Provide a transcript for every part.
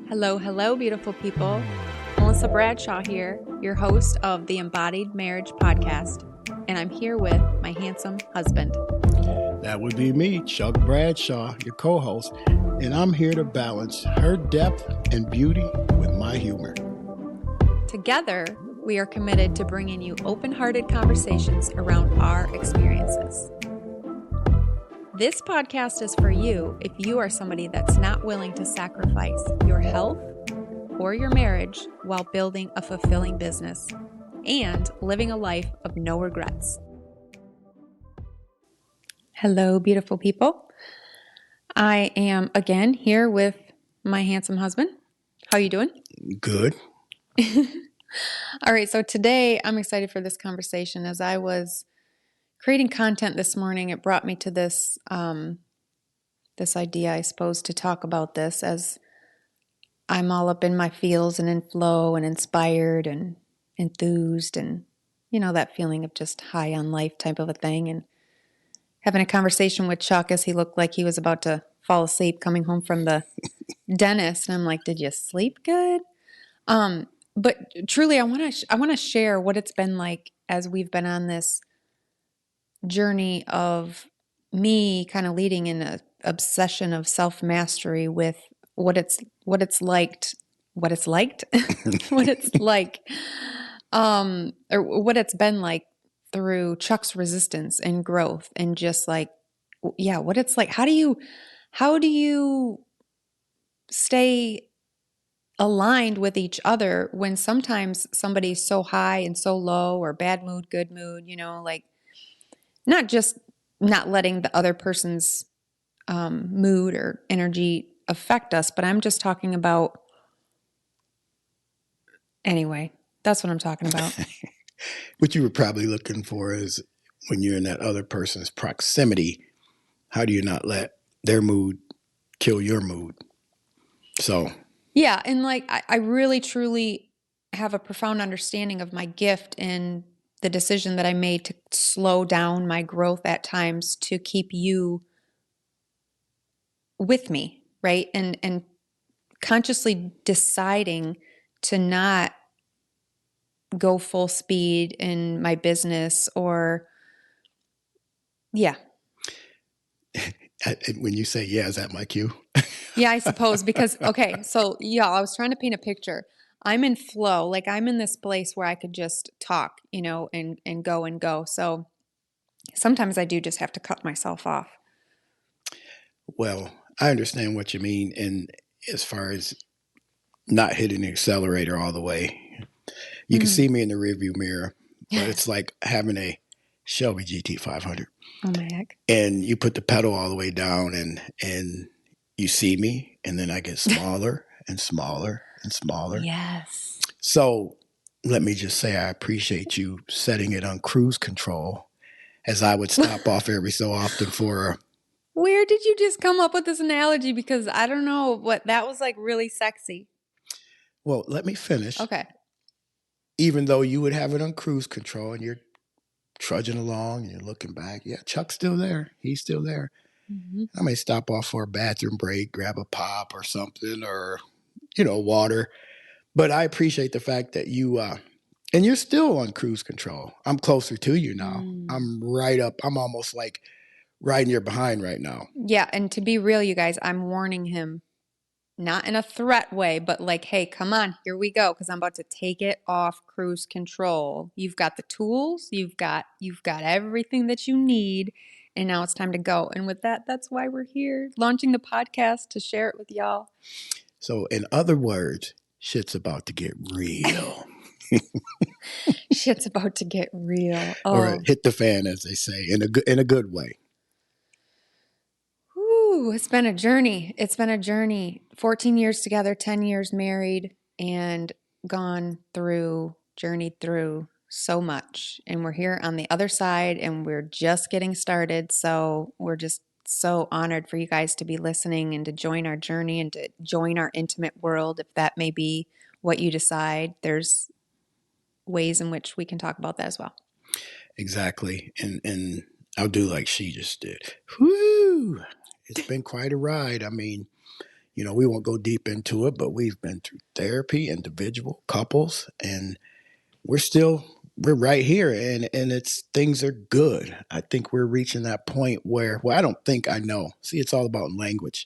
Hello, hello, beautiful people. MIlissa Bradshaw here, your host of the Embodied Marriage Podcast, and I'm here with my handsome husband. That would be me, Chuck Bradshaw, your co-host, and I'm here to balance her depth and beauty with my humor. Together, we are committed to bringing you open-hearted conversations around our experiences. This podcast is for you if you are somebody that's not willing to sacrifice your health or your marriage while building a fulfilling business and living a life of no regrets. Hello, beautiful people. I am again here with my handsome husband. How are you doing? Good. All right, so today I'm excited for this conversation. As I was creating content this morning, it brought me to this this idea, I suppose, to talk about this, as I'm all up in my feels and in flow and inspired and enthused and, you know, that feeling of just high on life type of a thing. And having a conversation with Chuck as he looked like he was about to fall asleep coming home from the dentist. And I'm like, did you sleep good? But truly, I want to share what it's been like as we've been on this journey of me kind of leading in an obsession of self-mastery with what it's like, or what it's been like through Chuck's resistance and growth, and just like, yeah, what it's like. How do you stay aligned with each other when sometimes somebody's so high and so low, or bad mood, good mood, you know, like not just not letting the other person's mood or energy affect us, but I'm just talking about, anyway, that's what I'm talking about. What you were probably looking for is when you're in that other person's proximity, how do you not let their mood kill your mood? So, yeah, and like I really truly have a profound understanding of my gift in the decision that I made to slow down my growth at times to keep you with me, right? And consciously deciding to not go full speed in my business, or yeah. When you say, yeah, is that my cue? Yeah, I suppose, because, okay, so yeah, I was trying to paint a picture. I'm in flow, like I'm in this place where I could just talk, you know, and go. So sometimes I do just have to cut myself off. Well, I understand what you mean. And as far as not hitting the accelerator all the way, you can see me in the rearview mirror, but it's like having a Shelby GT 500. Oh my heck. And you put the pedal all the way down, and you see me, and then I get smaller and smaller and smaller. Yes. So let me just say I appreciate you setting it on cruise control, as I would stop off every so often for Where did you just come up with this analogy? Because I don't know what, that was like really sexy. Well, let me finish. Okay. Even though you would have it on cruise control and you're trudging along and you're looking back, yeah, Chuck's still there. He's still there. Mm-hmm. I may stop off for a bathroom break, grab a pop or something, or, you know, water. But I appreciate the fact that you, and you're still on cruise control. I'm closer to you now. I'm right up. I'm almost like right in your behind right now. Yeah. And to be real, you guys, I'm warning him, not in a threat way, but like, hey, come on, here we go. Cause I'm about to take it off cruise control. You've got the tools, you've got everything that you need. And now it's time to go. And with that, that's why we're here launching the podcast, to share it with y'all. So in other words, shit's about to get real. Shit's about to get real. Oh. Or hit the fan, as they say, in a good way. Ooh, it's been a journey. 14 years together, 10 years married, and journeyed through so much. And we're here on the other side, and we're just getting started. So we're just so honored for you guys to be listening and to join our journey and to join our intimate world, if that may be what you decide. There's ways in which we can talk about that as well. Exactly. And I'll do like she just did. Woo! It's been quite a ride. I mean, We won't go deep into it, but we've been through therapy, individual, couples, and we're right here, and it's things are good. I think we're reaching that point where, well, I don't think I know. See, it's all about language,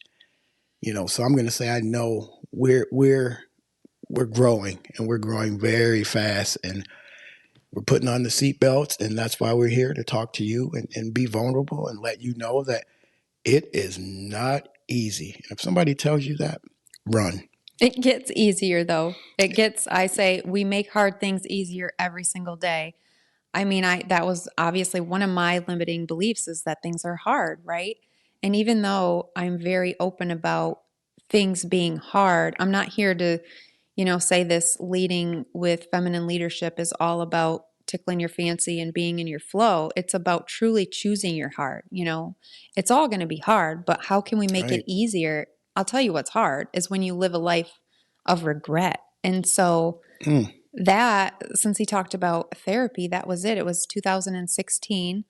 So I'm going to say I know we're growing, and we're growing very fast, and we're putting on the seatbelts, and that's why we're here to talk to you and be vulnerable and let you know that it is not easy. And if somebody tells you that, run. It gets easier though. I say we make hard things easier every single day. I mean, that was obviously one of my limiting beliefs is that things are hard, right? And even though I'm very open about things being hard, I'm not here to, say this leading with feminine leadership is all about tickling your fancy and being in your flow. It's about truly choosing your heart. It's all going to be hard, but how can we make it Right. easier? I'll tell you what's hard is when you live a life of regret. And so that, since he talked about therapy, that was it. It was 2016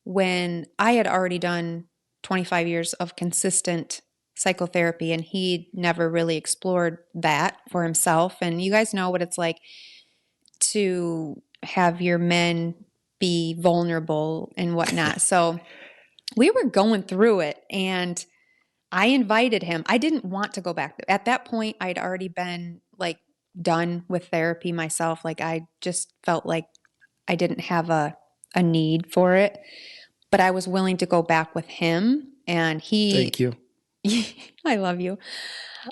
when I had already done 25 years of consistent psychotherapy, and he never really explored that for himself. And you guys know what it's like to have your men be vulnerable and whatnot. So we were going through it, and I invited him. I didn't want to go back. At that point, I'd already been like done with therapy myself. Like I just felt like I didn't have a need for it, but I was willing to go back with him. And Thank you. I love you.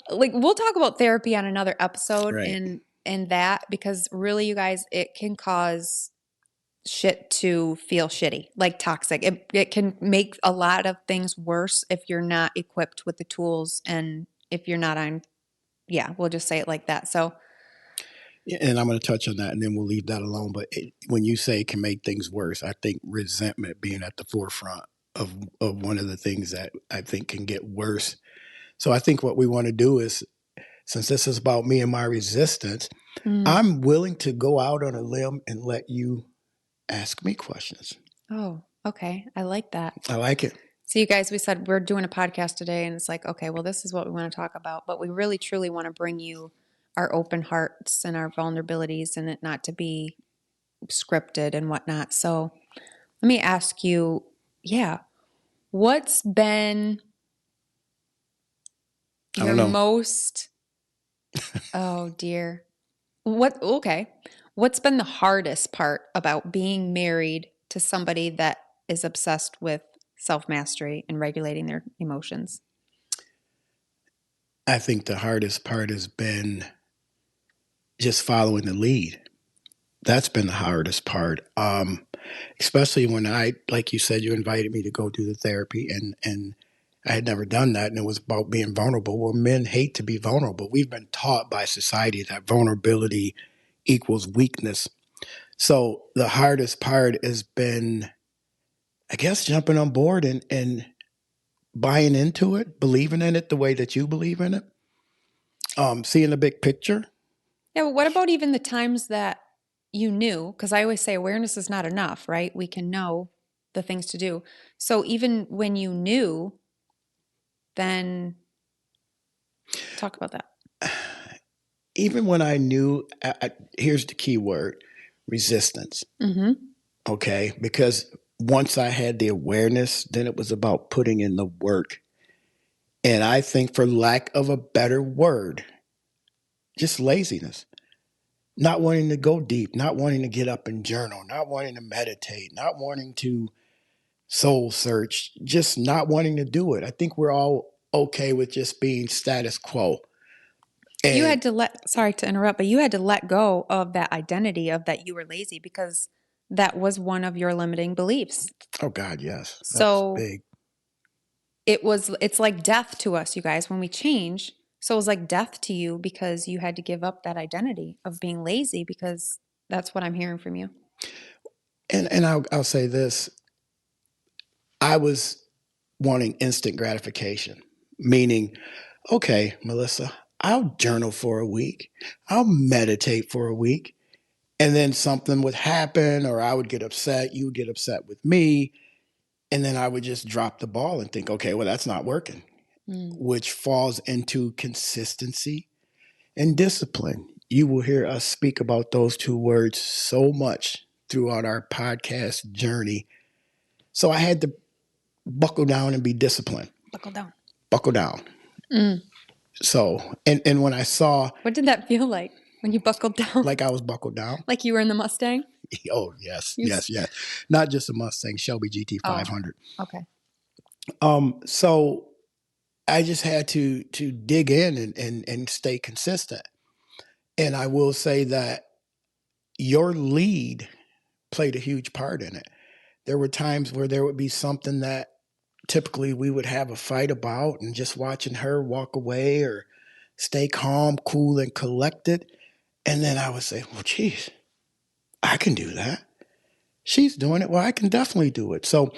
Like we'll talk about therapy on another episode Right. and that, because really, you guys, it can cause shit to feel shitty, like toxic. It can make a lot of things worse if you're not equipped with the tools and if you're not on, yeah, we'll just say it like that. So, And I'm going to touch on that, and then we'll leave that alone. But when you say it can make things worse, I think resentment being at the forefront of one of the things that I think can get worse. So I think what we want to do is, since this is about me and my resistance, I'm willing to go out on a limb and let you ask me questions. Oh, okay. I like that. I like it. So, you guys, we said we're doing a podcast today, and it's like, okay, well, this is what we want to talk about, but we really truly want to bring you our open hearts and our vulnerabilities, and it not to be scripted and whatnot. So, let me ask you, yeah, what's been I your don't know. most, oh dear, okay, what's been the hardest part about being married to somebody that is obsessed with self mastery and regulating their emotions? I think the hardest part has been just following the lead. That's been the hardest part. Especially when like you said, you invited me to go do the therapy, and I had never done that, and it was about being vulnerable. Well, men hate to be vulnerable. We've been taught by society that vulnerability equals weakness. So the hardest part has been, I guess, jumping on board and buying into it, believing in it the way that you believe in it, seeing the big picture. Yeah, but what about even the times that you knew? Because I always say awareness is not enough, right? We can know the things to do. So even when you knew, then talk about that. Even when I knew, here's the key word: resistance. Mm-hmm. Okay, because once I had the awareness, then it was about putting in the work. And I think, for lack of a better word, just laziness. Not wanting to go deep, not wanting to get up and journal, not wanting to meditate, not wanting to soul search, just not wanting to do it. I think we're all okay with just being status quo. You And had to sorry to interrupt, but you had to let go of that identity of that you were lazy because that was one of your limiting beliefs. oh God, yes, that was So big. it's like death to us, you guys, when we change. So it was like death to you because you had to give up that identity of being lazy, because that's what I'm hearing from you. And I'll say this: I was wanting instant gratification, meaning, okay, MIlissa, I'll journal for a week, I'll meditate for a week, and then something would happen, or I would get upset, you would get upset with me, and then I would just drop the ball and think, okay, well, that's not working. which falls into consistency and discipline. You will hear us speak about those two words so much throughout our podcast journey. So I had to buckle down and be disciplined. Buckle down. So, and when I saw... What did that feel like when you buckled down? Like I was buckled down. Like you were in the Mustang? Oh, yes. Yes. Not just a Mustang, Shelby GT 500. Oh, okay. So I just had to dig in and stay consistent. And I will say that your lead played a huge part in it. There were times where there would be something that typically we would have a fight about, and just watching her walk away or stay calm, cool, and collected. And then I would say, well, geez, I can do that. She's doing it. Well, I can definitely do it. So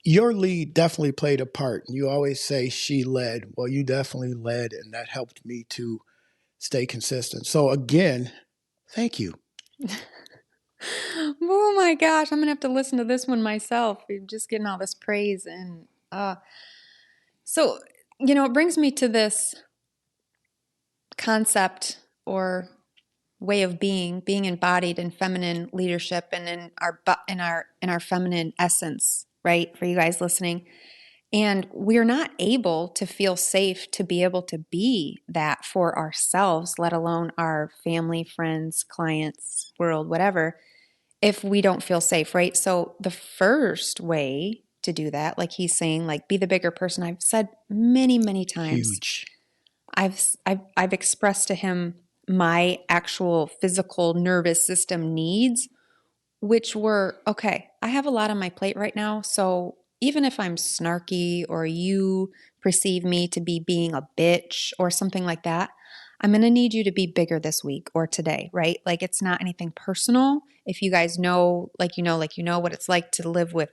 your lead definitely played a part. You always say she led. Well, you definitely led, and that helped me to stay consistent. So again, thank you. Oh my gosh, I'm going to have to listen to this one myself. You're just getting all this praise. And so, it brings me to this concept or way of being embodied in feminine leadership and in our feminine essence, right? For you guys listening. And we're not able to feel safe to be able to be that for ourselves, let alone our family, friends, clients, world, whatever, if we don't feel safe, right? So the first way to do that, like he's saying, like be the bigger person. I've said many, many times. Huge. I've expressed to him my actual physical nervous system needs, which were, okay, I have a lot on my plate right now. So even if I'm snarky or you perceive me to be being a bitch or something like that, I'm going to need you to be bigger this week or today, right? Like it's not anything personal. If you guys know, like you know what it's like to live with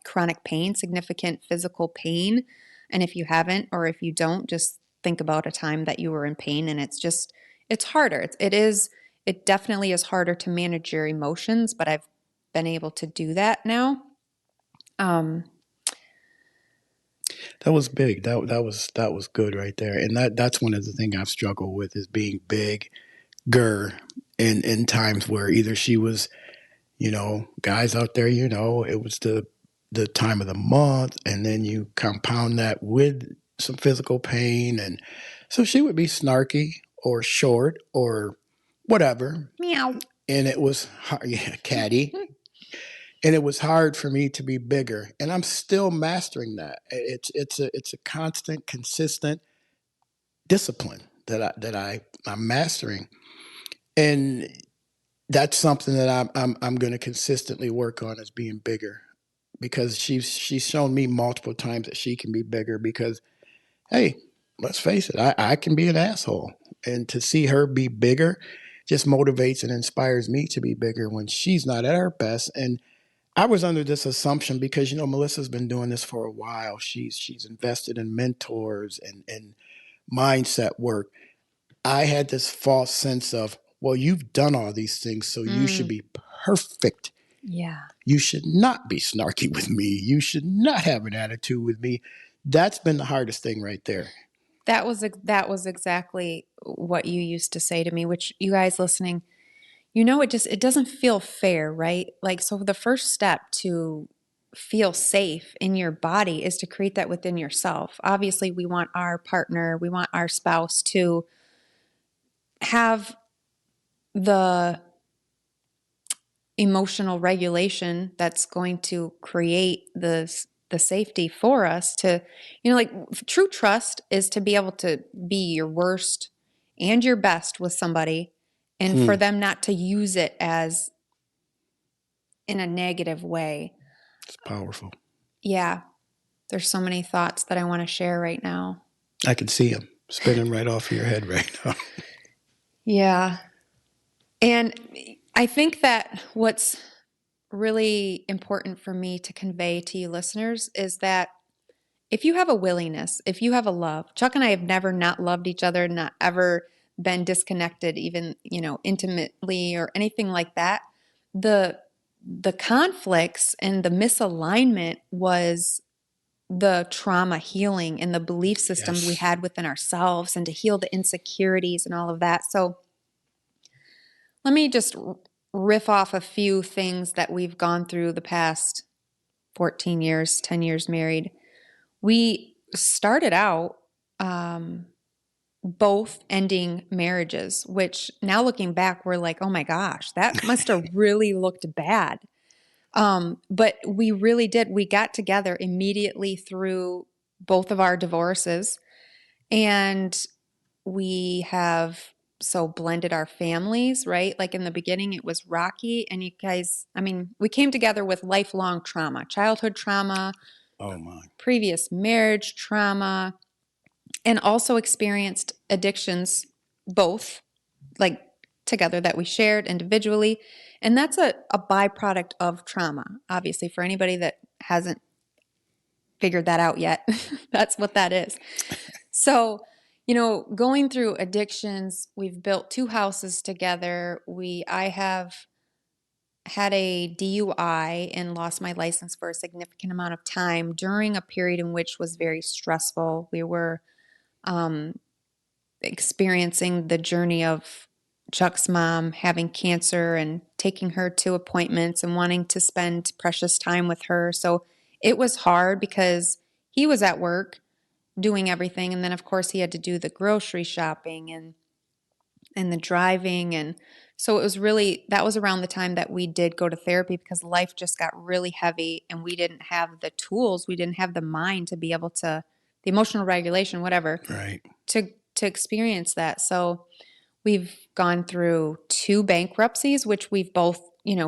chronic pain, significant physical pain. And if you haven't, or if you don't, just think about a time that you were in pain, and it's harder. It definitely is harder to manage your emotions, but I've been able to do that now. That was big. That was good right there. And that's one of the things I've struggled with, is being bigger in times where either she was, guys out there, it was the time of the month, and then you compound that with some physical pain, and so she would be snarky or short or whatever. Meow. And it was catty. And it was hard for me to be bigger, and I'm still mastering that. It's a constant, consistent discipline that I'm mastering, and that's something that I'm going to consistently work on, is being bigger, because she's shown me multiple times that she can be bigger. Because hey, let's face it, I can be an asshole, and to see her be bigger just motivates and inspires me to be bigger when she's not at her best. And I was under this assumption, because Melissa's been doing this for a while. She's invested in mentors and mindset work. I had this false sense of, well, you've done all these things, so you should be perfect. Yeah. You should not be snarky with me. You should not have an attitude with me. That's been the hardest thing right there. That was exactly what you used to say to me, which you guys listening, it doesn't feel fair, right? Like, so the first step to feel safe in your body is to create that within yourself. Obviously, we want our partner, we want our spouse to have the emotional regulation that's going to create the safety for us to, like true trust is to be able to be your worst and your best with somebody, and for them not to use it as in a negative way. It's powerful. Yeah. There's so many thoughts that I want to share right now. I can see them spinning right off your head right now. Yeah. And I think that what's really important for me to convey to you listeners is that if you have a willingness, if you have a love, Chuck and I have never not loved each other, not ever been disconnected, even, intimately or anything like that. The conflicts and the misalignment was the trauma healing and the belief systems we Yes. had within ourselves, and to heal the insecurities and all of that. So let me just riff off a few things that we've gone through the past 14 years, 10 years married. We started out both ending marriages, which now looking back, we're like, oh my gosh, that must have really looked bad. But we really did. We got together immediately through both of our divorces, and we have so blended our families, right? Like in the beginning, it was rocky, and you guys, I mean, we came together with lifelong trauma, childhood trauma, Oh my. previous marriage trauma, and also experienced addictions, both like together that we shared individually. And that's a byproduct of trauma, obviously, for anybody that hasn't figured that out yet. That's what that is. So, going through addictions, we've built 2 houses together. I have had a DUI and lost my license for a significant amount of time during a period in which was very stressful. We were experiencing the journey of Chuck's mom having cancer and taking her to appointments and wanting to spend precious time with her. So it was hard because he was at work doing everything. And then, of course, he had to do the grocery shopping and the driving. And so it was really, that was around the time that we did go to therapy, because life just got really heavy and we didn't have the tools, we didn't have the mind to be able to, the emotional regulation, whatever, Right. to experience that. So we've gone through 2 bankruptcies, which we've both,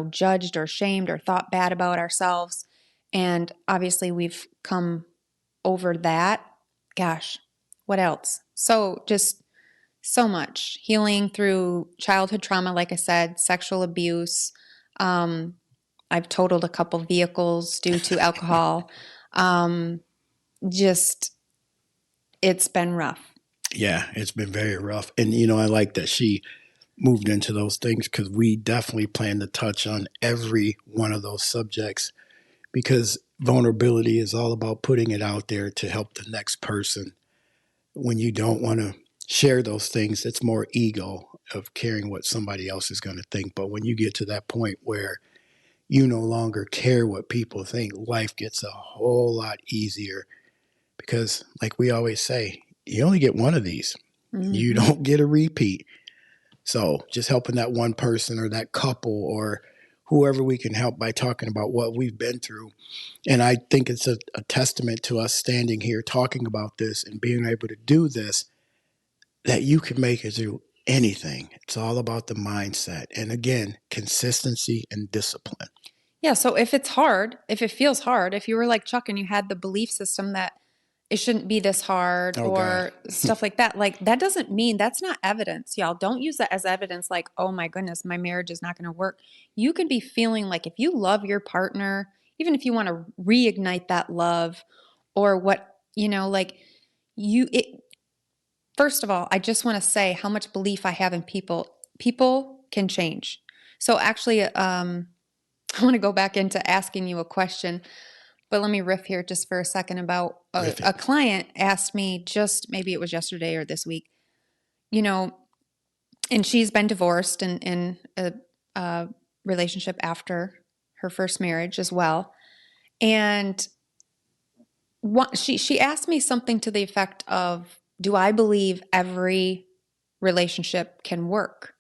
judged or shamed or thought bad about ourselves. And obviously we've come over that. Gosh, what else? So just so much healing through childhood trauma, like I said, sexual abuse. I've totaled a couple vehicles due to alcohol. Just, it's been rough. Yeah, it's been very rough. And, I like that she moved into those things, because we definitely plan to touch on every one of those subjects, because vulnerability is all about putting it out there to help the next person. When you don't want to share those things, it's more ego of caring what somebody else is going to think. But when you get to that point where you no longer care what people think, life gets a whole lot easier, because, like we always say, you only get one of these. Mm-hmm. You don't get a repeat. So just helping that one person or that couple or whoever we can help by talking about what we've been through. And I think it's a testament to us standing here talking about this and being able to do this, that you can make it through anything. It's all about the mindset. And again, consistency and discipline. Yeah. So if it's hard, if it feels hard, if you were like Chuck and you had the belief system that it shouldn't be this hard, Oh, or God. stuff like that, like that doesn't mean, that's not evidence, y'all. Don't use that as evidence like, oh my goodness, my marriage is not going to work. You could be feeling like, if you love your partner, even if you want to reignite that love, or what, like first of all, I just want to say how much belief I have in people. People can change. So actually, I want to go back into asking you a question. But let me riff here just for a second about a client asked me, just maybe it was yesterday or this week, and she's been divorced and in a relationship after her first marriage as well. And she asked me something to the effect of, do I believe every relationship can work?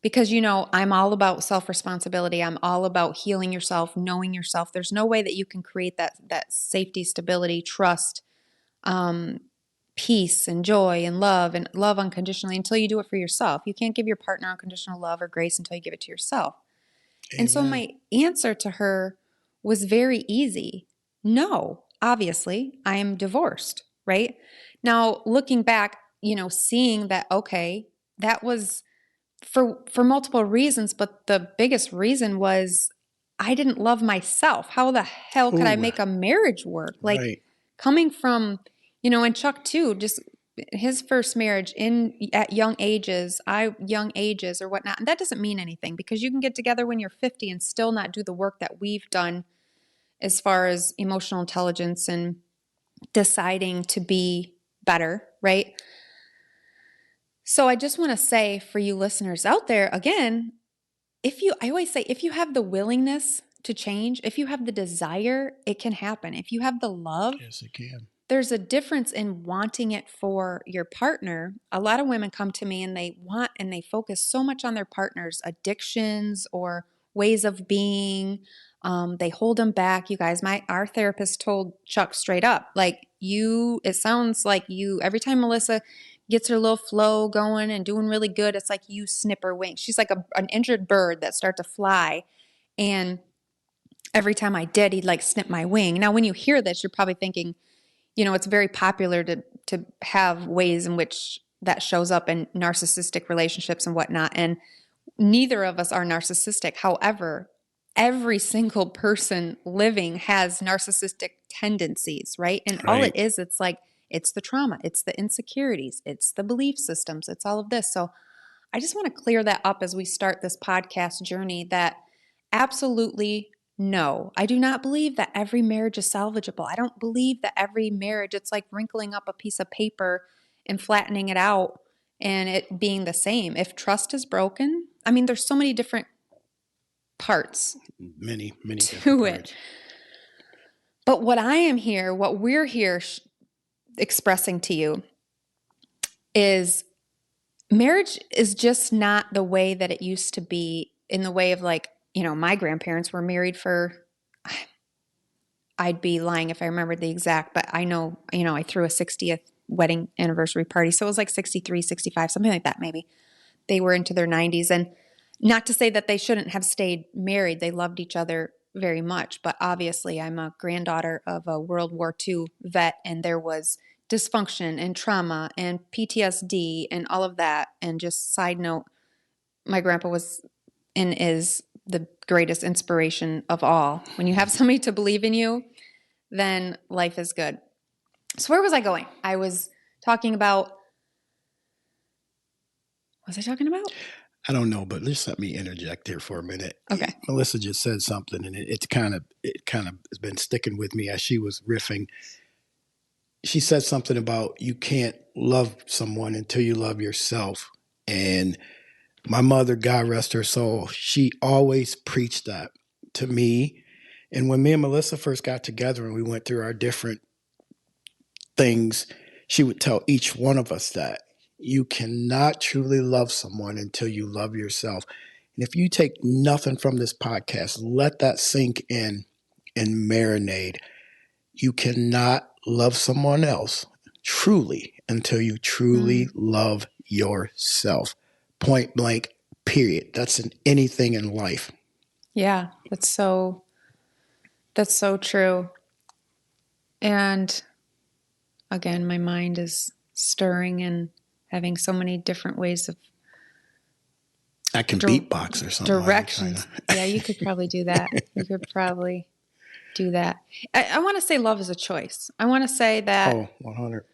Because, I'm all about self-responsibility. I'm all about healing yourself, knowing yourself. There's no way that you can create that safety, stability, trust, peace and joy and love unconditionally until you do it for yourself. You can't give your partner unconditional love or grace until you give it to yourself. Amen. And so my answer to her was very easy. No, obviously, I am divorced, right? Now, looking back, seeing that, okay, that was for multiple reasons, but the biggest reason was I didn't love myself. How the hell could I make a marriage work? Like, Right. coming from, and Chuck too, just his first marriage at young ages or whatnot. And that doesn't mean anything, because you can get together when you're 50 and still not do the work that we've done as far as emotional intelligence and deciding to be better, right? So I just want to say for you listeners out there, again, I always say, if you have the willingness to change, if you have the desire, it can happen. If you have the love, yes, it can. There's a difference in wanting it for your partner. A lot of women come to me and they want and they focus so much on their partner's addictions or ways of being. They hold them back. You guys, our therapist told Chuck straight up, like it sounds like every time MIlissa gets her little flow going and doing really good, it's like you snip her wings. She's like an injured bird that starts to fly. And every time I did, he'd like snip my wing. Now, when you hear this, you're probably thinking, it's very popular to have ways in which that shows up in narcissistic relationships and whatnot. And neither of us are narcissistic. However, every single person living has narcissistic tendencies, right? And all it is, it's the trauma, it's the insecurities, it's the belief systems, it's all of this. So I just want to clear that up as we start this podcast journey that absolutely no, I do not believe that every marriage is salvageable. I don't believe that every marriage, it's like wrinkling up a piece of paper and flattening it out and it being the same. If trust is broken, I mean, there's so many different parts many to different it. parts. But what we're here expressing to you is marriage is just not the way that it used to be, in the way of like, my grandparents were married for, I'd be lying if I remembered the exact, but I know, I threw a 60th wedding anniversary party. So it was like 63, 65, something like that maybe. They were into their 90s. And not to say that they shouldn't have stayed married. They loved each other very much. But obviously, I'm a granddaughter of a World War II vet, and there was dysfunction and trauma and PTSD and all of that. And just side note, my grandpa was and is the greatest inspiration of all. When you have somebody to believe in you, then life is good. So where was I going? I was talking about, what was I talking about? I don't know, but just let me interject here for a minute. Okay. MIlissa just said something, and it kind of has been sticking with me as she was riffing. She said something about you can't love someone until you love yourself. And my mother, God rest her soul, she always preached that to me. And when me and MIlissa first got together and we went through our different things, she would tell each one of us that you cannot truly love someone until you love yourself. And if you take nothing from this podcast, let that sink in and marinate. You cannot love someone else truly until you truly love yourself. Point blank, period. That's in anything in life. Yeah, that's so true. And again, my mind is stirring and having so many different ways of I can beatbox or something. Directions. Yeah, you could probably do that. You could probably do that. I want to say love is a choice. I want to say that. Oh, 100.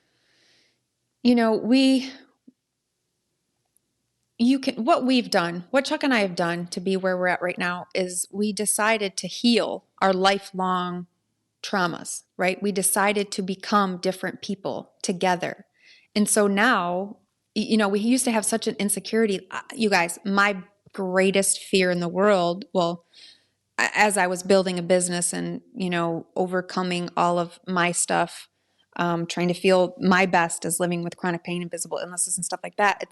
What we've done, what Chuck and I have done to be where we're at right now is we decided to heal our lifelong traumas, right? We decided to become different people together. And so now, we used to have such an insecurity. You guys, my greatest fear in the world, well, as I was building a business and, overcoming all of my stuff, trying to feel my best as living with chronic pain and visible illnesses and stuff like that,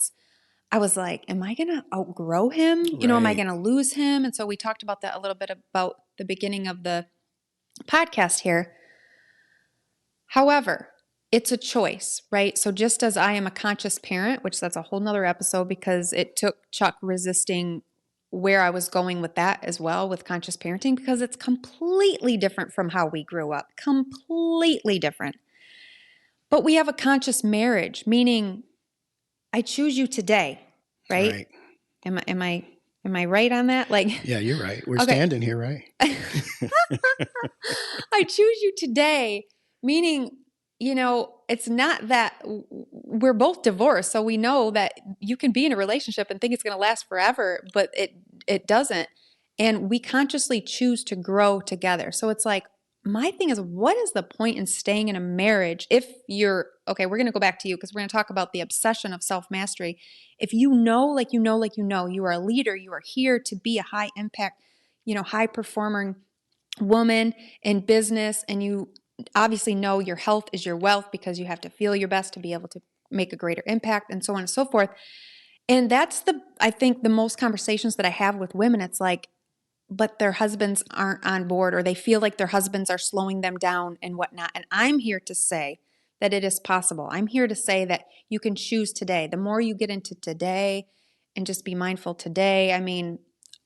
I was like, am I going to outgrow him? Am I going to lose him? And so we talked about that a little bit about the beginning of the podcast here. However, it's a choice, right? So just as I am a conscious parent, which that's a whole nother episode because it took Chuck resisting where I was going with that as well with conscious parenting, because it's completely different from how we grew up, completely different. But we have a conscious marriage, meaning I choose you today, right? Am I right on that? Yeah, you're right. We're standing here, right? I choose you today, meaning, it's not that we're both divorced. So we know that you can be in a relationship and think it's going to last forever, but it doesn't. And we consciously choose to grow together. So it's like my thing is, what is the point in staying in a marriage if you're, okay, we're going to go back to you because we're going to talk about the obsession of self-mastery. If you know, like you know, like you know, you are a leader, you are here to be a high impact, high performing woman in business, and you obviously know your health is your wealth because you have to feel your best to be able to make a greater impact and so on and so forth. And that's I think the most conversations that I have with women, it's like, but their husbands aren't on board, or they feel like their husbands are slowing them down and whatnot. And I'm here to say that it is possible. I'm here to say that you can choose today. The more you get into today and just be mindful today, I mean,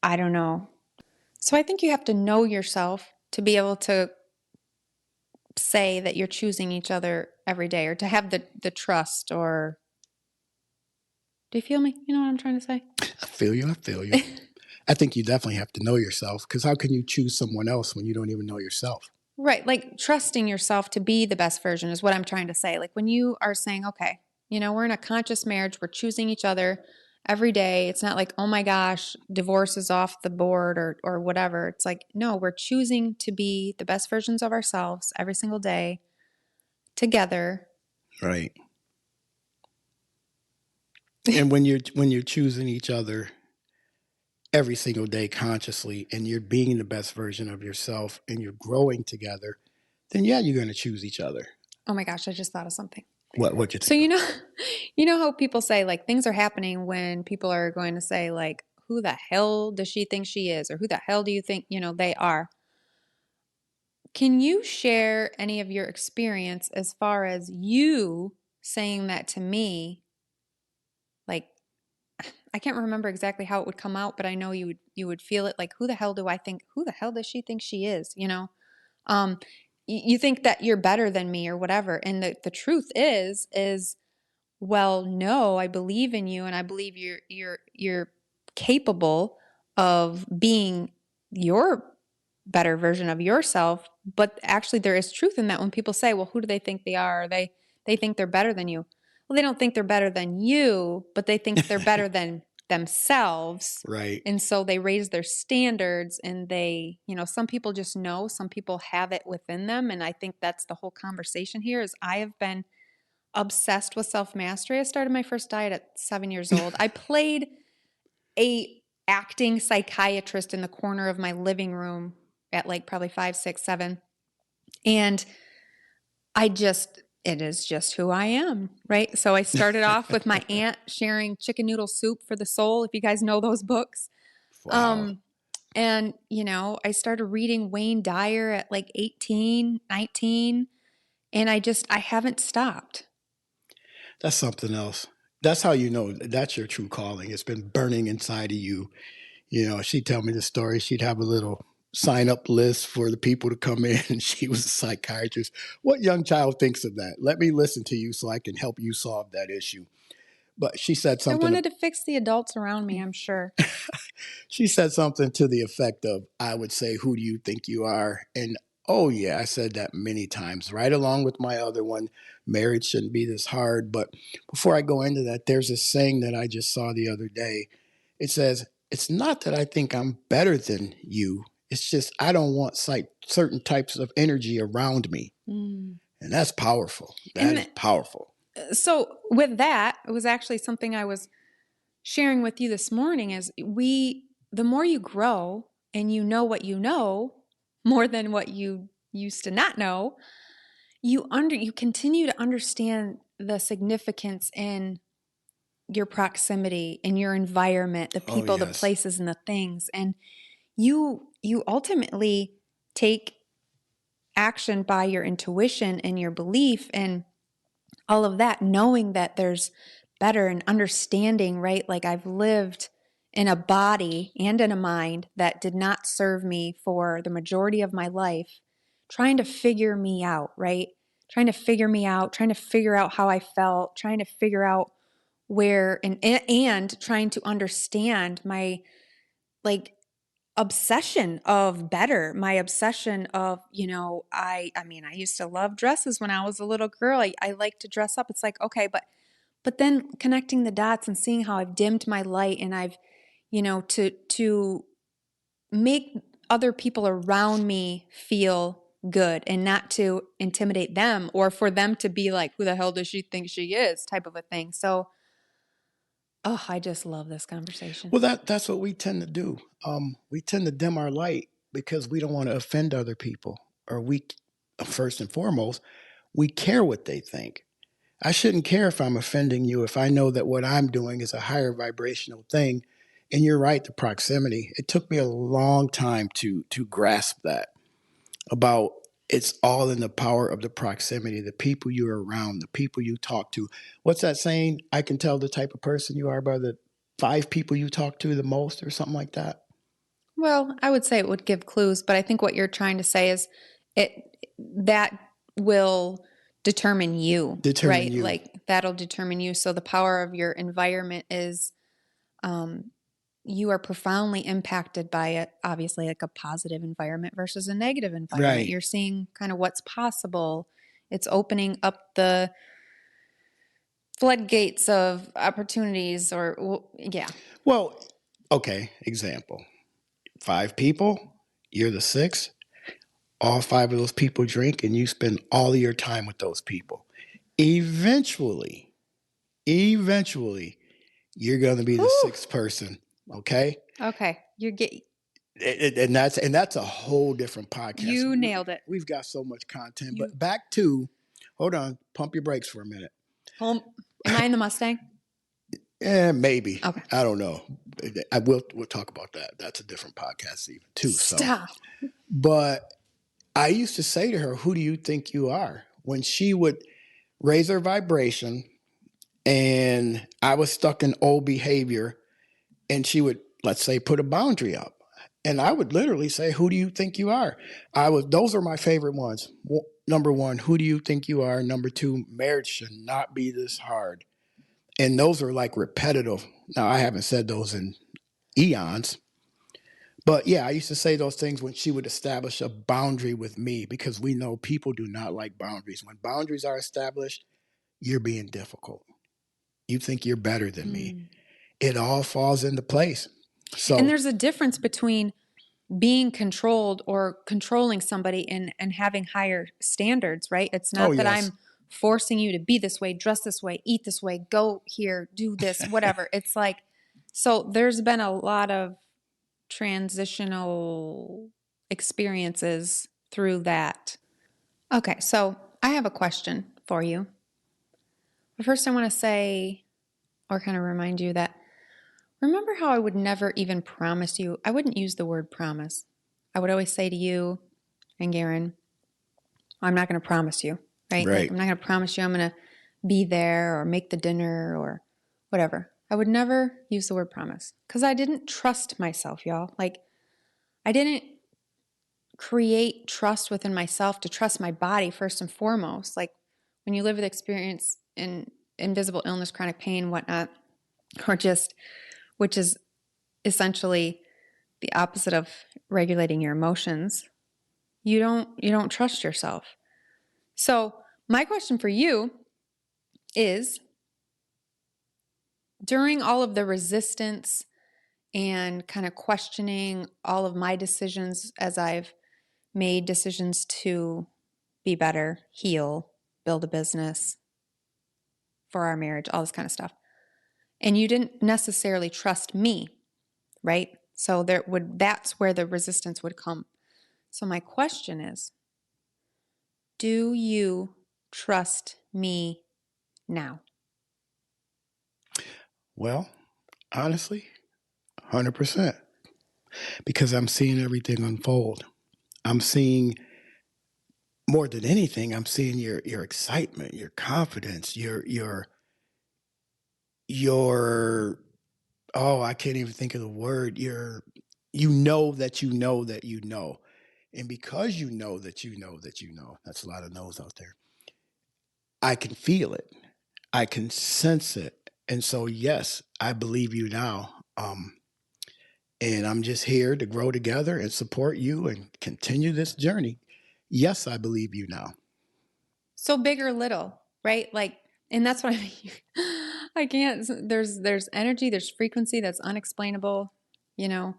I don't know. So I think you have to know yourself to be able to say that you're choosing each other every day, or to have the trust. Or do you feel me? You know what I'm trying to say? I feel you. I think you definitely have to know yourself, because how can you choose someone else when you don't even know yourself? Right. Like trusting yourself to be the best version is what I'm trying to say. Like when you are saying, okay, we're in a conscious marriage, we're choosing each other every day. It's not like, oh my gosh, divorce is off the board or whatever. It's like, no, we're choosing to be the best versions of ourselves every single day together. Right. And when you're choosing each other every single day consciously, and you're being the best version of yourself, and you're growing together, then yeah, you're going to choose each other. Oh my gosh, I just thought of something. What you think? So you know how people say like things are happening when people are going to say like, who the hell does she think she is? Or who the hell do you think, they are? Can you share any of your experience as far as you saying that to me? Like, I can't remember exactly how it would come out, but I know you would feel it like, who the hell does she think she is? Um, you think that you're better than me or whatever. And the truth is, well, no, I believe in you, and I believe you're capable of being your better version of yourself. But actually there is truth in that when people say, well, who do they think they are? They think they're better than you. Well, they don't think they're better than you, but they think they're better than themselves. Right. And so they raise their standards, and they, some people just know, some people have it within them. And I think that's the whole conversation here is I have been obsessed with self-mastery. I started my first diet at 7 years old. I played a acting psychiatrist in the corner of my living room at like probably 5, 6, 7. And it is just who I am, right? So I started off with my aunt sharing Chicken Noodle Soup for the Soul, if you guys know those books. Wow. And, I started reading Wayne Dyer at like 18, 19, and I haven't stopped. That's something else. That's how you know that's your true calling. It's been burning inside of you. She'd tell me the story. She'd have a little sign up list for the people to come in. She was a psychiatrist. What young child thinks of that? Let me listen to you so I can help you solve that issue. But she said I something. wanted to fix the adults around me, I'm sure. She said something to the effect of, I would say, who do you think you are? And oh, yeah, I said that many times, right along with my other one. Marriage shouldn't be this hard. But before I go into that, there's this saying that I just saw the other day. It says, it's not that I think I'm better than you. It's just I don't want certain types of energy around me. And that's powerful. That is powerful. So with that, it was actually something I was sharing with you this morning is the more you grow and you know what you know more than what you used to not know, you continue to understand the significance in your proximity, in your environment, the people, the places, and the things. And you ultimately take action by your intuition and your belief and all of that, knowing that there's better and understanding, right? Like I've lived in a body and in a mind that did not serve me for the majority of my life, trying to figure me out, right? Trying to figure me out, trying to figure out how I felt, trying to figure out where and trying to understand my like obsession of better, my obsession of, I mean, I used to love dresses when I was a little girl. I like to dress up. It's like, okay, but then connecting the dots and seeing how I've dimmed my light and I've, to make other people around me feel good and not to intimidate them or for them to be like, who the hell does she think she is, type of a thing. So, oh, I just love this conversation. Well, that's what we tend to do. We tend to dim our light because we don't want to offend other people, or we, first and foremost, we care what they think. I shouldn't care if I'm offending you if I know that what I'm doing is a higher vibrational thing. And you're right, the proximity. It took me a long time to grasp that, about it's all in the power of the proximity, the people you're around, the people you talk to. What's that saying? I can tell the type of person you are by the 5 people you talk to the most, or something like that. Well, I would say it would give clues, but I think what you're trying to say is that will determine you, Determine right? you. Like that'll determine you. So the power of your environment is you are profoundly impacted by it, obviously, like a positive environment versus a negative environment. Right. You're seeing kind of what's possible. It's opening up the floodgates of opportunities yeah. Well, okay, example. 5 people, you're the 6th. All 5 of those people drink and you spend all of your time with those people. Eventually, you're going to be the 6th person. Okay. Okay. You're getting. And that's a whole different podcast. You nailed it. We've got so much content, but back to, hold on, pump your brakes for a minute. Am I in the Mustang? Maybe. Okay. I don't know. We'll talk about that. That's a different podcast even too. Stop. So, but I used to say to her, "Who do you think you are?" When she would raise her vibration, and I was stuck in old behavior, and she would, let's say, put a boundary up. And I would literally say, "Who do you think you are?" Those are my favorite ones. Number 1, who do you think you are? Number 2, marriage should not be this hard. And those are like repetitive. Now, I haven't said those in eons, but yeah, I used to say those things when she would establish a boundary with me, because we know people do not like boundaries. When boundaries are established, you're being difficult. You think you're better than me. It all falls into place. So, and there's a difference between being controlled or controlling somebody and having higher standards, right? It's not that yes. I'm forcing you to be this way, dress this way, eat this way, go here, do this, whatever. It's like, so there's been a lot of transitional experiences through that. Okay, so I have a question for you. But first, I want to say, or kind of remind you that, remember how I would never even promise you? I wouldn't use the word promise. I would always say to you and Garen, I'm not going to promise you, right? Right. Like, I'm not going to promise you I'm going to be there or make the dinner or whatever. I would never use the word promise because I didn't trust myself, y'all. Like, I didn't create trust within myself to trust my body first and foremost. Like, when you live with experience in invisible illness, chronic pain, whatnot, or just, which is essentially the opposite of regulating your emotions, you don't trust yourself. So my question for you is, during all of the resistance and kind of questioning all of my decisions as I've made decisions to be better, heal, build a business for our marriage, all this kind of stuff, and you didn't necessarily trust me, right? So that's where the resistance would come. So my question is, do you trust me now? Well, honestly, 100%. Because I'm seeing everything unfold. I'm seeing, more than anything, I'm seeing your excitement, your confidence, your oh, I can't even think of the word. You know that you know that you know. And because you know that you know that you know, that's a lot of no's out there. I can feel it. I can sense it. And so, yes, I believe you now. And I'm just here to grow together and support you and continue this journey. Yes, I believe you now. So big or little, right? Like, and that's what I mean. I can't, there's energy, there's frequency that's unexplainable, you know.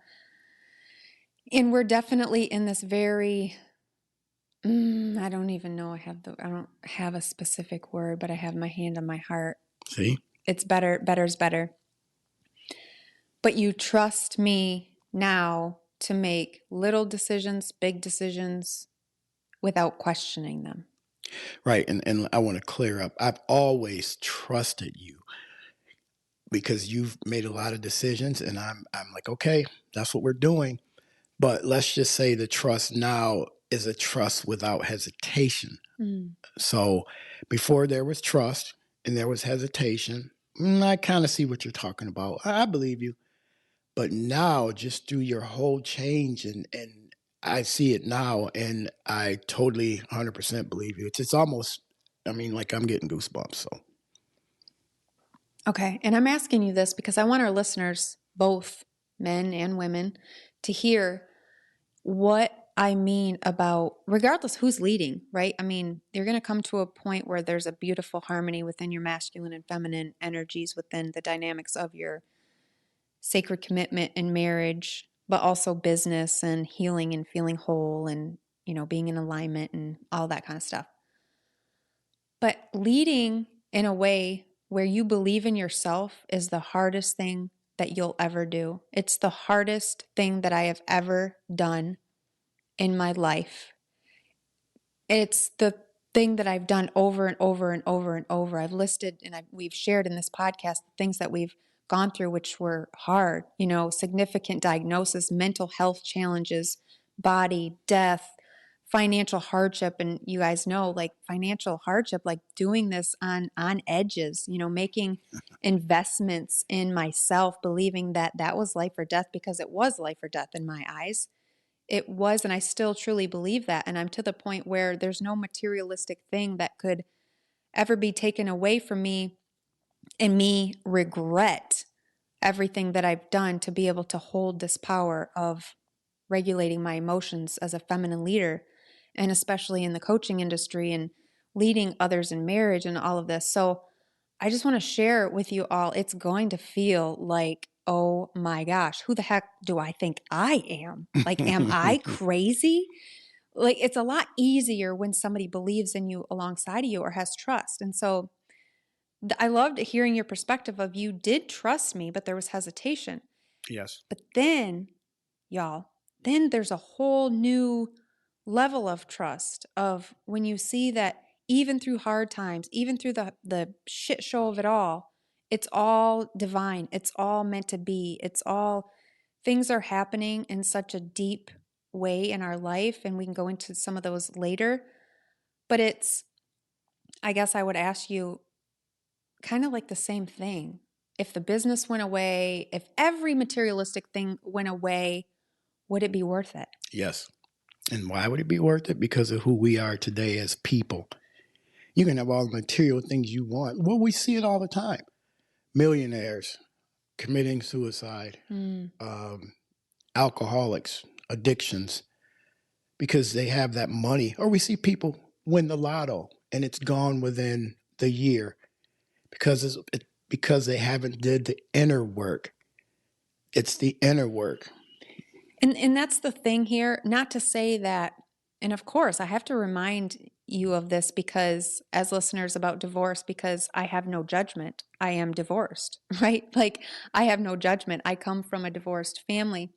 And we're definitely in this very I don't even know. I don't have a specific word, but I have my hand on my heart. See? It's better. Better's better. But you trust me now to make little decisions, big decisions without questioning them. Right. And I want to clear up. I've always trusted you because you've made a lot of decisions, and I'm like, okay, that's what we're doing. But let's just say the trust now is a trust without hesitation. So before there was trust and there was hesitation, I kind of see what you're talking about. I believe you. But now, just through your whole change, and I see it now, and I totally 100% believe you. It's almost, like I'm getting goosebumps. So, Okay. And I'm asking you this because I want our listeners, both men and women, to hear what I mean about, regardless who's leading, right? I mean, you're going to come to a point where there's a beautiful harmony within your masculine and feminine energies within the dynamics of your sacred commitment in marriage, but also business and healing and feeling whole and, being in alignment and all that kind of stuff. But leading in a way where you believe in yourself is the hardest thing that you'll ever do. It's the hardest thing that I have ever done in my life. It's the thing that I've done over and over and over and over. I've listed and we've shared in this podcast things that we've gone through, which were hard, significant diagnosis, mental health challenges, body, death, financial hardship. And you guys know, like financial hardship, like doing this on edges, making investments in myself, believing that that was life or death because it was life or death in my eyes. It was, and I still truly believe that. And I'm to the point where there's no materialistic thing that could ever be taken away from me and me regret everything that I've done to be able to hold this power of regulating my emotions as a feminine leader, and especially in the coaching industry and leading others in marriage and all of this. So I just want to share with you all, it's going to feel like, oh my gosh, who the heck do I think I am? Like, am I crazy? Like, it's a lot easier when somebody believes in you alongside of you or has trust. And so I loved hearing your perspective of you did trust me, but there was hesitation. yes. But then, y'all, then there's a whole new level of trust of when you see that even through hard times, even through the shit show of it all, it's all divine. It's all meant to be. It's all things are happening in such a deep way in our life. And we can go into some of those later. But I guess I would ask you kind of like the same thing. If the business went away, if every materialistic thing went away, would it be worth it? Yes. And why would it be worth it? Because of who we are today as people. You can have all the material things you want. Well, we see it all the time. Millionaires committing suicide, alcoholics, addictions, because they have that money. Or we see people win the lotto and it's gone within the year because they haven't did the inner work. It's the inner work. And that's the thing here, not to say that, and of course, I have to remind you of this because as listeners about divorce, because I have no judgment. I am divorced, right? Like I have no judgment. I come from a divorced family.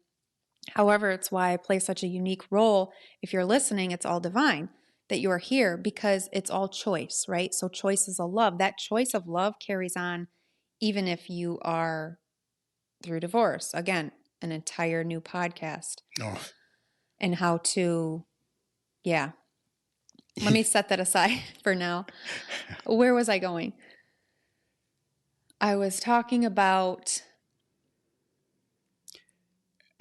However, it's why I play such a unique role. If you're listening, it's all divine that you're here because it's all choice, right? So choice is a love. That choice of love carries on even if you are through divorce. Again, an entire new podcast Oh. and how to, yeah. Let me set that aside for now. Where was I going? I was talking about.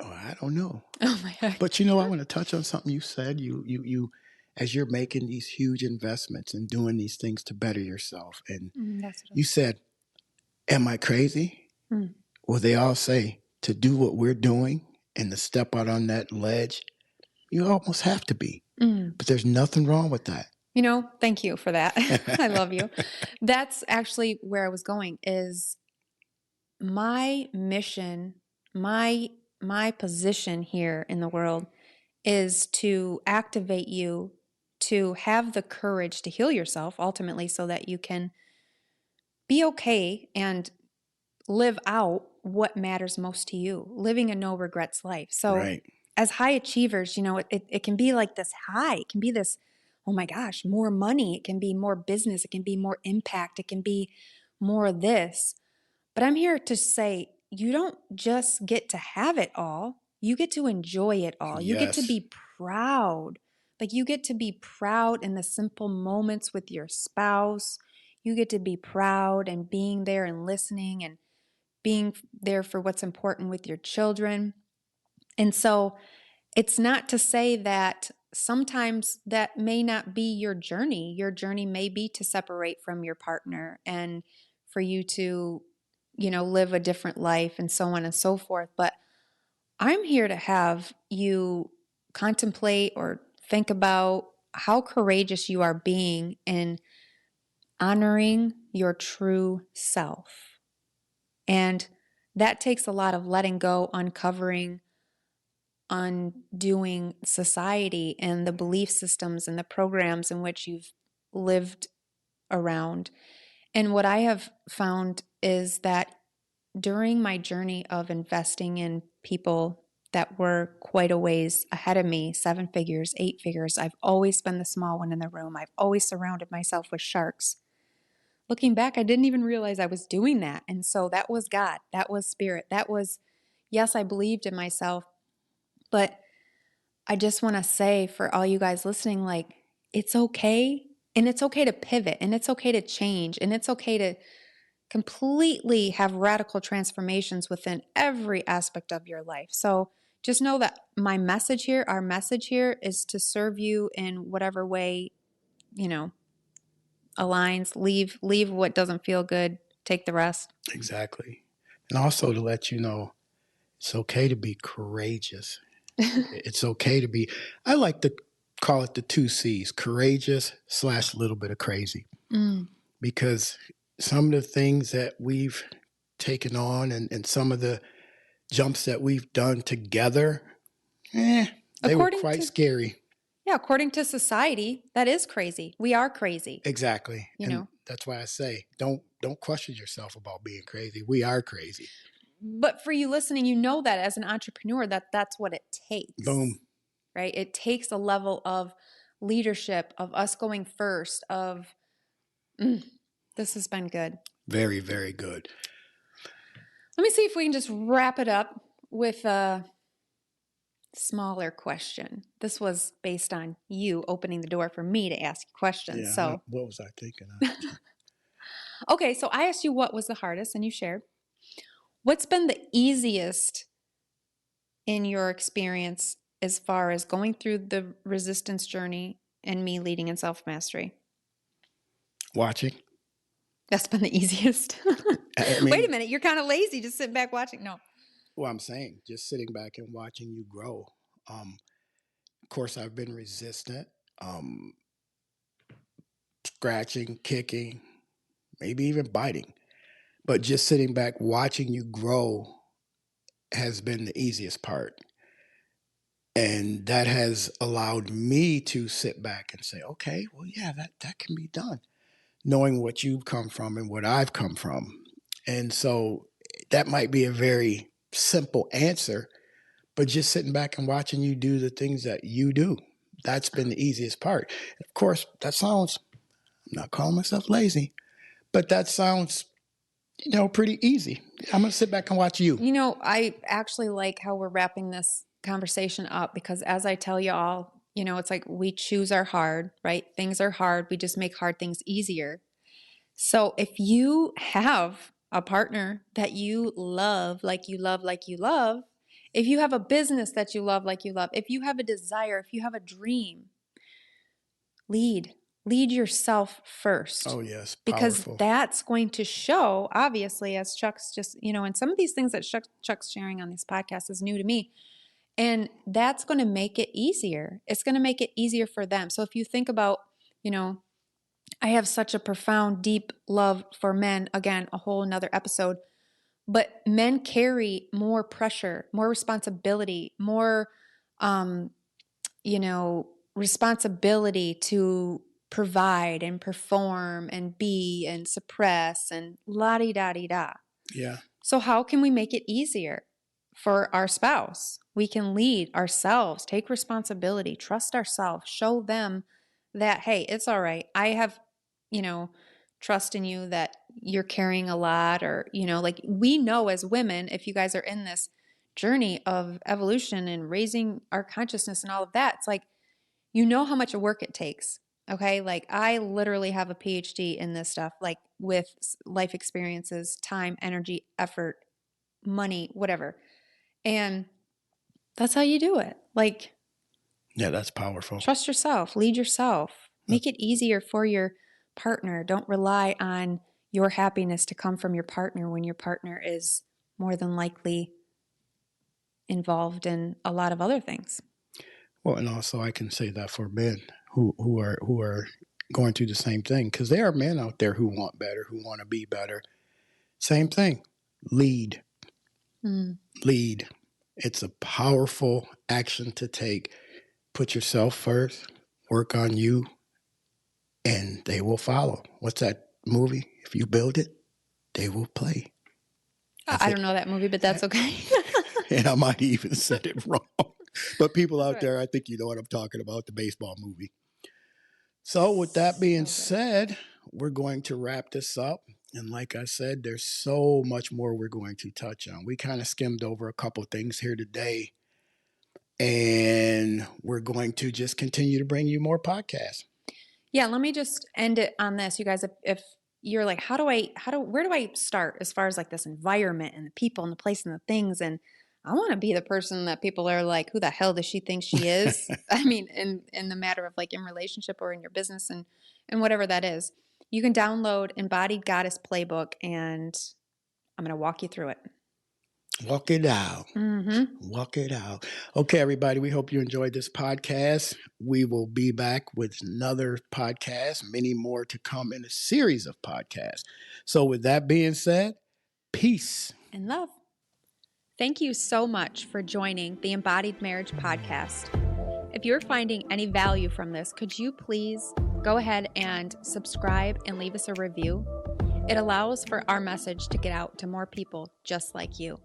Oh, I don't know. Oh my God. But I want to touch on something you said. You, as you're making these huge investments and doing these things to better yourself, and you said, "Am I crazy?" Well, they all say to do what we're doing and to step out on that ledge, you almost have to be. But there's nothing wrong with that. Thank you for that. I love you. That's actually where I was going is my mission, my position here in the world is to activate you to have the courage to heal yourself ultimately so that you can be okay and live out what matters most to you, living a no regrets life. So Right. as high achievers, it can be like this high. It can be this, oh my gosh, more money. It can be more business. It can be more impact. It can be more of this. But I'm here to say you don't just get to have it all. You get to enjoy it all. You get to Yes. be proud. Like you get to be proud in the simple moments with your spouse. You get to be proud and being there and listening and being there for what's important with your children. And so it's not to say that sometimes that may not be your journey. Your journey may be to separate from your partner and for you to, live a different life and so on and so forth. But I'm here to have you contemplate or think about how courageous you are being in honoring your true self. And that takes a lot of letting go, uncovering, undoing society and the belief systems and the programs in which you've lived around. And what I have found is that during my journey of investing in people that were quite a ways ahead of me, 7 figures, 8 figures, I've always been the small one in the room. I've always surrounded myself with sharks. Looking back, I didn't even realize I was doing that. And so that was God. That was spirit. That was, yes, I believed in myself. But I just want to say for all you guys listening, like, it's okay. And it's okay to pivot and it's okay to change and it's okay to completely have radical transformations within every aspect of your life. So just know that my message here, our message here is to serve you in whatever way, aligns. Leave what doesn't feel good, take the rest. Exactly. And also to let you know, it's okay to be courageous. It's okay to be, I like to call it the 2 C's, courageous / a little bit of crazy. Because some of the things that we've taken on and some of the jumps that we've done together, they were quite scary. Yeah, according to society, that is crazy. We are crazy. Exactly. And that's why I say, don't question yourself about being crazy. We are crazy. But for you listening, you know that as an entrepreneur, that's what it takes. Boom. Right? It takes a level of leadership, of us going first, of this has been good. Very, very good. Let me see if we can just wrap it up with a smaller question. This was based on you opening the door for me to ask questions. Yeah, so what was I thinking? Okay, so I asked you what was the hardest, and you shared. What's been the easiest in your experience as far as going through the resistance journey and me leading in self-mastery? Watching. That's been the easiest. I mean, Wait a minute, you're kind of lazy just sitting back watching. No. Well, I'm saying just sitting back and watching you grow. Of course, I've been resistant, scratching, kicking, maybe even biting. But just sitting back watching you grow has been the easiest part. And that has allowed me to sit back and say, okay, well, yeah, that can be done, knowing what you've come from and what I've come from. And so that might be a very simple answer, but just sitting back and watching you do the things that you do, that's been the easiest part. Of course, that sounds, I'm not calling myself lazy, but that sounds, pretty easy. I'm going to sit back and watch you. I actually like how we're wrapping this conversation up because as I tell you all, it's like we choose our hard, right? Things are hard. We just make hard things easier. So if you have a partner that you love, like you love, like you love, if you have a business that you love, like you love, if you have a desire, if you have a dream, lead yourself first. Oh, yes. Because Powerful. that's going to show, obviously, as Chuck's just, and some of these things that Chuck's sharing on this podcast is new to me. And that's going to make it easier. It's going to make it easier for them. So if you think about, I have such a profound, deep love for men. Again, a whole nother episode. But men carry more pressure, more responsibility, more, responsibility to provide and perform and be and suppress and la-di-da-di-da. Yeah. So how can we make it easier for our spouse? We can lead ourselves, take responsibility, trust ourselves, show them that, hey, it's all right. I have, trust in you that you're carrying a lot, or, like we know as women, if you guys are in this journey of evolution and raising our consciousness and all of that, it's like, how much work it takes. Okay. Like I literally have a PhD in this stuff, like with life experiences, time, energy, effort, money, whatever. And that's how you do it. Like, Yeah, that's powerful. trust yourself, lead yourself, make it easier for your partner. Don't rely on your happiness to come from your partner when your partner is more than likely involved in a lot of other things. Well, and also I can say that for men who are going through the same thing, because there are men out there who want better, who want to be better. Same thing. Lead. Lead. It's a powerful action to take. Put yourself first, work on you, and they will follow. What's that movie? If you build it, they will play. I don't know that movie, but that's okay. And I might even said it wrong. But people out there, I think you know what I'm talking about, the baseball movie. So with that being said, we're going to wrap this up. And like I said, there's so much more we're going to touch on. We kind of skimmed over a couple things here today. And we're going to just continue to bring you more podcasts. Yeah, let me just end it on this. You guys, if you're like, where do I start as far as like this environment and the people and the place and the things? And I want to be the person that people are like, who the hell does she think she is? I mean, in the matter of like in relationship or in your business and whatever that is, you can download Embodied Goddess Playbook, and I'm going to walk you through it. Walk it out. Mm-hmm. Walk it out. Okay, everybody, we hope you enjoyed this podcast. We will be back with another podcast, many more to come in a series of podcasts. So with that being said, peace and love. Thank you so much for joining the Embodied Marriage Podcast. If you're finding any value from this, could you please go ahead and subscribe and leave us a review? It allows for our message to get out to more people just like you.